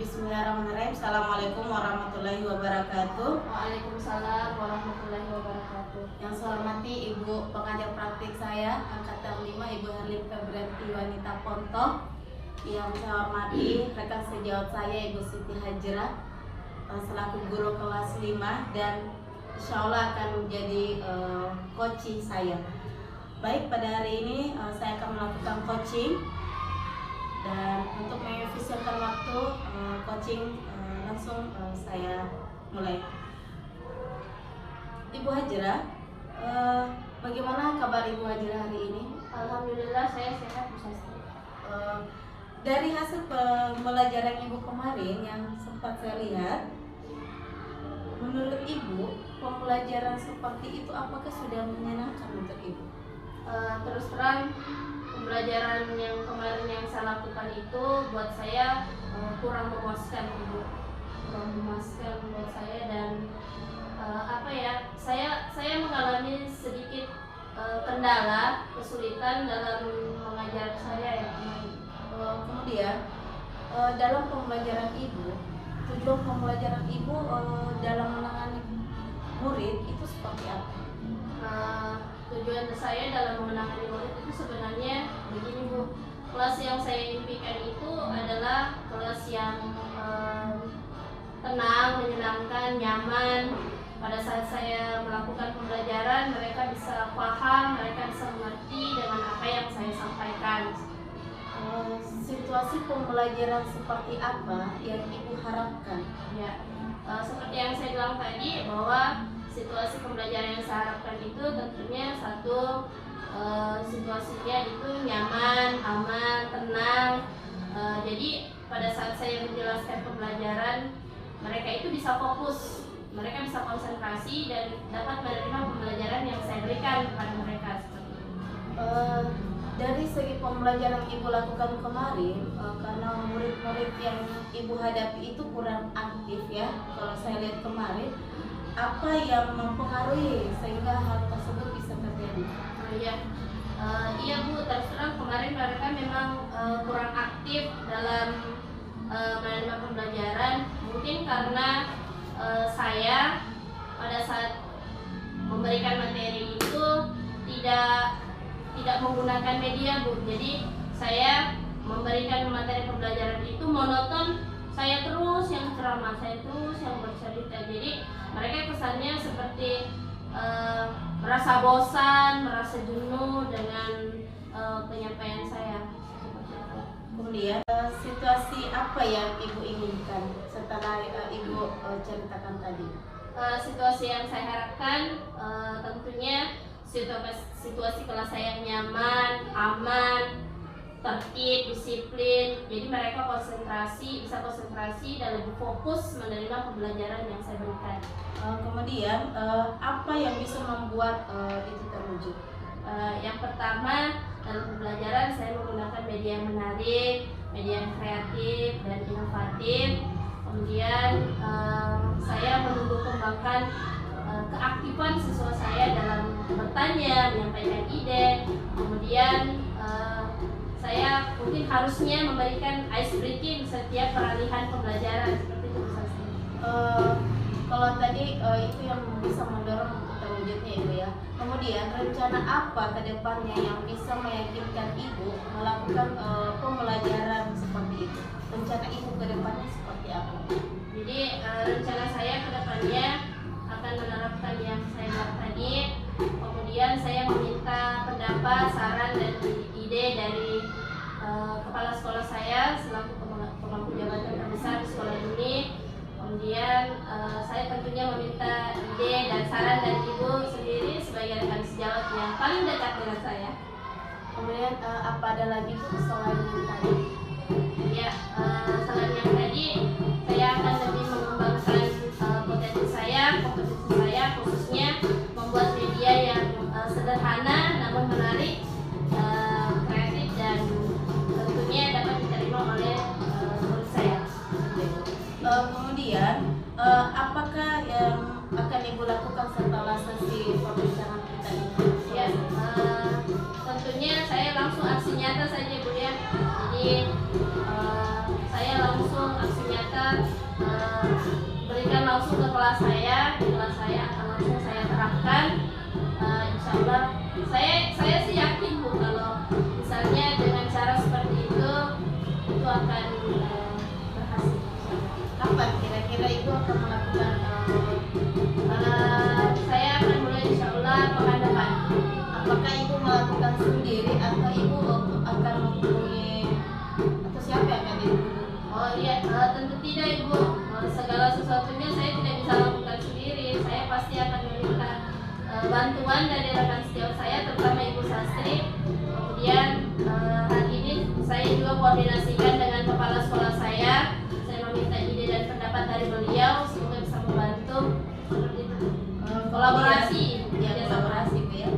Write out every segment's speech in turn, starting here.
Bismillahirrahmanirrahim. Assalamualaikum warahmatullahi wabarakatuh. Waalaikumsalam warahmatullahi wabarakatuh. Yang saya hormati Ibu pengajar praktik saya angkatan 5 Ibu Herlin Febrianti Wanita Ponto. Yang saya hormati rekan sejawat saya Ibu Siti Hajrah selaku guru kelas 5 dan insya Allah akan menjadi coaching saya. Baik, pada hari ini saya akan melakukan coaching. Dan untuk mengefisienkan waktu coaching langsung saya mulai. Ibu Hajrah, bagaimana kabar Ibu Hajrah hari ini? Alhamdulillah saya sehat, Bu Sastri. Dari hasil pembelajaran Ibu kemarin yang sempat saya lihat, menurut Ibu pembelajaran seperti itu apakah sudah menyenangkan untuk Ibu? Terus terang pembelajaran yang kemarin yang saya lakukan itu buat saya kurang memuaskan, Ibu. Kurang memuaskan buat saya dan saya mengalami sedikit kendala, kesulitan dalam mengajar saya ya kemarin. Kemudian dalam pembelajaran Ibu, tujuan pembelajaran Ibu dalam menangani murid itu seperti apa? Tujuan saya dalam menangani murid itu sebenarnya begini, Bu. Kelas yang saya impikan itu adalah kelas yang tenang, menyenangkan, nyaman. Pada saat saya melakukan pembelajaran, mereka bisa paham, mereka bisa mengerti dengan apa yang saya sampaikan. Situasi pembelajaran seperti apa yang Ibu harapkan? Ya, seperti yang saya bilang tadi bahwa situasi pembelajaran yang saya harapkan itu tentunya satu, situasinya itu nyaman, aman, tenang. Jadi pada saat saya menjelaskan pembelajaran, mereka itu bisa fokus, mereka bisa konsentrasi dan dapat menerima pembelajaran yang saya berikan kepada mereka seperti itu. Dari segi pembelajaran Ibu lakukan kemarin, karena murid-murid yang Ibu hadapi itu kurang aktif ya, kalau saya lihat kemarin, apa yang mempengaruhi sehingga hal tersebut bisa terjadi? Iya Bu, terus terang kemarin mereka memang kurang aktif dalam menerima pembelajaran. Mungkin karena saya pada saat memberikan materi itu tidak menggunakan media, Bu. Jadi saya memberikan materi pembelajaran itu monoton, saya terus yang ceramah, saya terus yang bercerita. Jadi mereka kesannya seperti merasa bosan, merasa jenuh dengan penyampaian saya. Kemudian situasi apa yang Ibu inginkan setelah Ibu ceritakan tadi? Situasi yang saya harapkan tentunya situasi kelas saya nyaman, aman, tertib, disiplin. Jadi mereka bisa konsentrasi dan lebih fokus menerima pembelajaran yang saya berikan. Kemudian apa yang bisa membuat itu terwujud? Yang pertama, dalam pembelajaran saya menggunakan media yang menarik, media yang kreatif dan inovatif. Kemudian saya menumbuh kembangkan keaktifan siswa saya dalam bertanya, menyampaikan ide. Kemudian saya mungkin harusnya memberikan ice breaking setiap peralihan pembelajaran seperti itu. Kalau tadi itu yang bisa mendorong untuk terwujudnya Ibu ya. Kemudian rencana apa ke depannya yang bisa meyakinkan Ibu melakukan pembelajaran seperti itu? Rencana Ibu ke depannya seperti apa? Jadi rencana saya ke depannya akan menerapkan yang saya buat tadi. Kemudian saya meminta pendapat, saran dan ide dari kepala sekolah saya selaku pemangku jabatan terbesar di sekolah ini. Kemudian saya tentunya meminta ide dan saran dari Ibu sendiri sebagai rekan sejawat yang paling dekat dengan saya. Kemudian apa ada lagi selain yang tadi? Ya, selain yang tadi, saya akan lebih mengembangkan kompetensi saya khususnya membuat media yang sederhana namun menarik, kreatif dan tentunya dapat diterima oleh murid saya. Kemudian apakah yang akan Ibu lakukan setelah sesi pembicaraan kita ini? Ya, tentunya saya langsung aksi nyata saja Bu ya. Jadi saya langsung aksi nyata Saya sih yakin Bu kalau misalnya dengan cara seperti itu akan berhasil. Kapan kira-kira Ibu akan melakukan Saya akan mulai insya Allah pekan depan. apakah Ibu melakukan sendiri atau Ibu akan menghubungi atau siapa yang akan dihubungi? Oh iya, tentu tidak Ibu. Segala sesuatunya saya tidak bisa lakukan sendiri. Saya pasti akan meminta bantuan dari rekan sejawat saya, terutama Ibu Sastri. Kemudian hari ini saya juga koordinasikan dengan kepala sekolah saya. Saya meminta ide dan pendapat dari beliau, semoga bisa membantu seperti itu. Kolaborasi, Ya, kerjasama. kolaborasi Bu ya.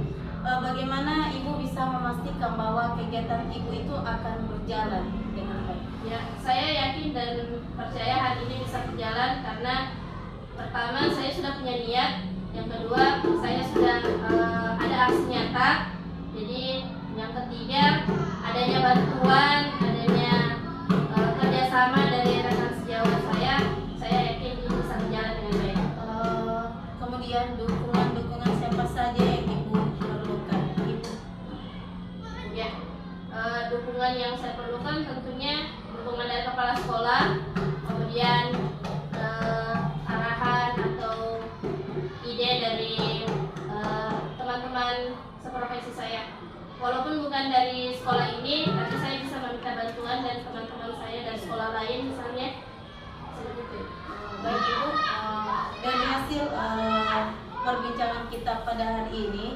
Bagaimana Ibu bisa memastikan bahwa kegiatan Ibu itu akan berjalan dengan baik? Ya, saya yakin dan percaya hari ini bisa berjalan karena pertama saya sudah punya niat, yang kedua saya sudah ada aksi nyata, jadi yang ketiga adanya bantuan, adanya kerjasama dari rekan sejawat saya yakin ini bisa berjalan dengan baik. Kemudian dukungan siapa saja yang Ibu perlukan? Ya, dukungan yang saya perlukan tentunya dukungan dari kepala sekolah, kemudian arahan atau ide dari teman-teman seprofesi saya. Walaupun bukan dari sekolah ini, tapi saya bisa meminta bantuan dari teman-teman saya dari sekolah lain misalnya. Seperti itu. Baik Ibu, dari hasil perbincangan kita pada hari ini,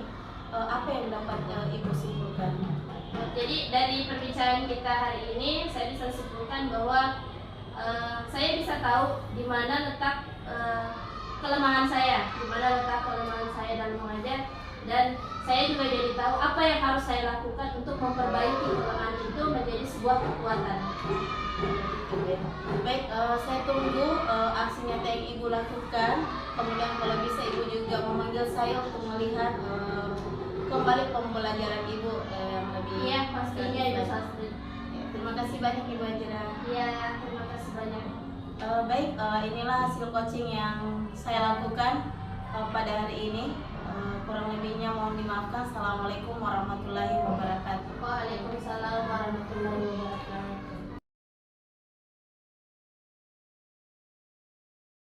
apa yang dapat Ibu simpulkan? Jadi dari perbincangan kita hari ini saya bisa simpulkan bahwa saya bisa tahu di mana letak kelemahan saya, dalam mengajar, dan saya juga jadi tahu apa yang harus saya lakukan untuk memperbaiki kelemahan itu menjadi sebuah kekuatan. Baik, saya tunggu aksi nyata yang Ibu lakukan. Kemudian kalau bisa Ibu juga memanggil saya untuk melihat kembali pembelajaran Ibu yang lebih. Iya, pastinya Ibu Sastri. Ya, terima kasih banyak Ibu Hajra. Iya, terima kasih banyak. Baik, inilah hasil coaching yang saya lakukan pada hari ini. Kurang lebihnya mohon dimaafkan. Assalamualaikum warahmatullahi wabarakatuh. Waalaikumsalam warahmatullahi wabarakatuh.